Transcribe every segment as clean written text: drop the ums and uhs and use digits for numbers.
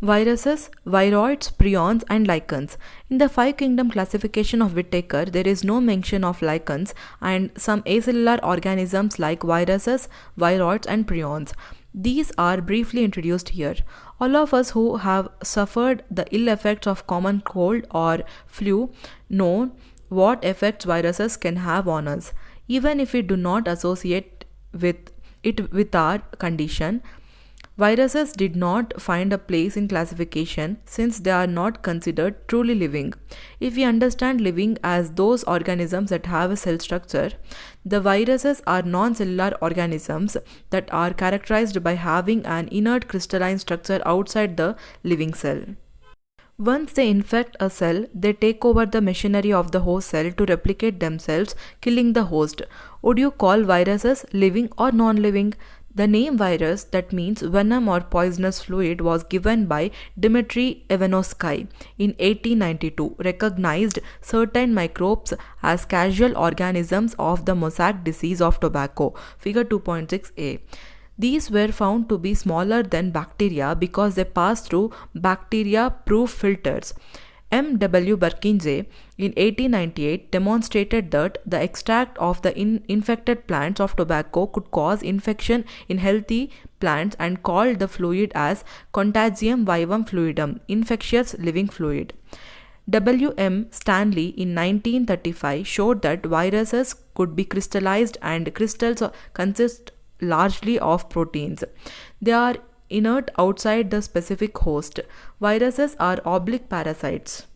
Viruses, viroids, prions, and lichens. In the five kingdom classification of Whittaker, there is no mention of lichens and some acellular organisms like viruses, viroids, and prions. These are briefly introduced here. All of us who have suffered the ill effects of common cold or flu know what effects viruses can have on us. Even if we do not associate with it with our condition, viruses did not find a place in classification since they are not considered truly living. If we understand living as those organisms that have a cell structure, the viruses are non-cellular organisms that are characterized by having an inert crystalline structure outside the living cell. Once they infect a cell, they take over the machinery of the host cell to replicate themselves, killing the host. Would you call viruses living or non living? The name virus, that means venom or poisonous fluid, was given by Dmitry Ivanovsky in 1892, recognized certain microbes as casual organisms of the mosaic disease of tobacco, figure 2.6a. These were found to be smaller than bacteria because they pass through bacteria-proof filters. M.W. Burkinje in 1898 demonstrated that the extract of the infected plants of tobacco could cause infection in healthy plants and called the fluid as Contagium vivum fluidum, infectious living fluid. W. M. Stanley in 1935 showed that viruses could be crystallized and crystals consist largely of proteins. They are inert outside the specific host. Viruses are oblique parasites.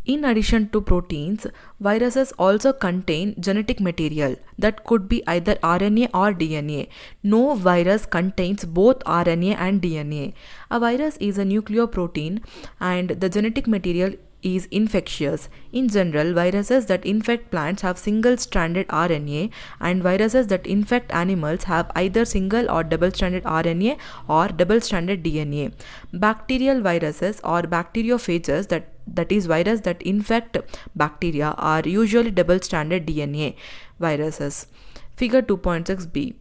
In addition to proteins, viruses also contain genetic material that could be either RNA or DNA. No virus contains both RNA and DNA. A virus is a nucleoprotein and the genetic material is infectious. In general, viruses that infect plants have single-stranded RNA and viruses that infect animals have either single or double-stranded RNA or double-stranded DNA. Bacterial viruses or bacteriophages, that is virus that infect bacteria, are usually double-stranded DNA viruses. Figure 2.6b.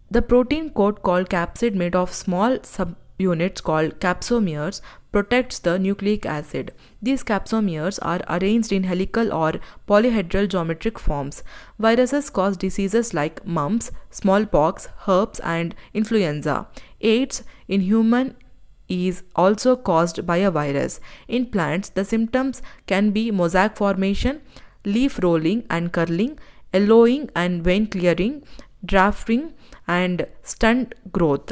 The protein coat called capsid, made of small subunits called capsomeres, protects the nucleic acid. These capsomeres are arranged in helical or polyhedral geometric forms. Viruses cause diseases like mumps, smallpox, herpes, and influenza. AIDS in human is also caused by a virus. In plants, the symptoms can be mosaic formation, leaf rolling and curling, yellowing and vein clearing, drafting, and stunt growth.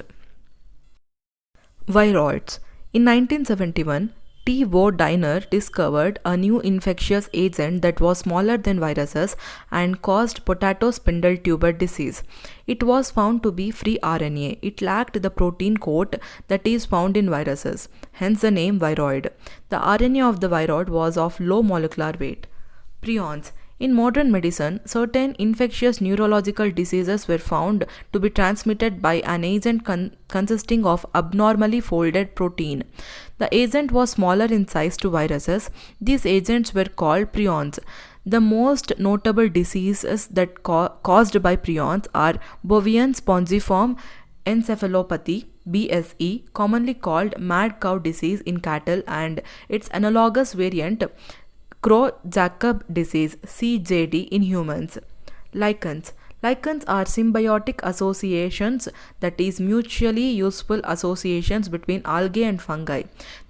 Viroids. In 1971, T. O. Diner discovered a new infectious agent that was smaller than viruses and caused potato spindle tuber disease. It was found to be free RNA. It lacked the protein coat that is found in viruses, hence the name viroid. The RNA of the viroid was of low molecular weight. Prions. In modern medicine, certain infectious neurological diseases were found to be transmitted by an agent consisting of abnormally folded protein. The agent was smaller in size to viruses. These agents were called prions. The most notable diseases that caused by prions are bovine spongiform encephalopathy, BSE, commonly called mad cow disease in cattle, and its analogous variant Creutzfeldt-Jakob disease, CJD, in humans. Lichens. Lichens are symbiotic associations, that is, mutually useful associations between algae and fungi.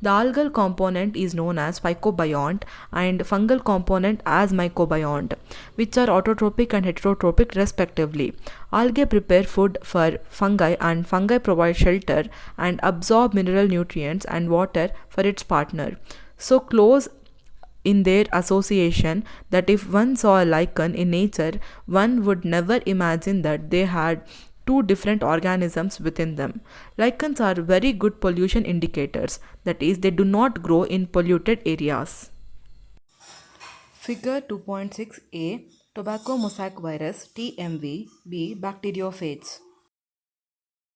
The algal component is known as phycobiont and fungal component as mycobiont, which are autotrophic and heterotrophic respectively. Algae prepare food for fungi and fungi provide shelter and absorb mineral nutrients and water for its partner. So close in their association that if one saw a lichen in nature, one would never imagine that they had two different organisms within them. Lichens are very good pollution indicators, that is, they do not grow in polluted areas. Figure 2.6a. Tobacco mosaic virus, TMV, B. Bacteriophages.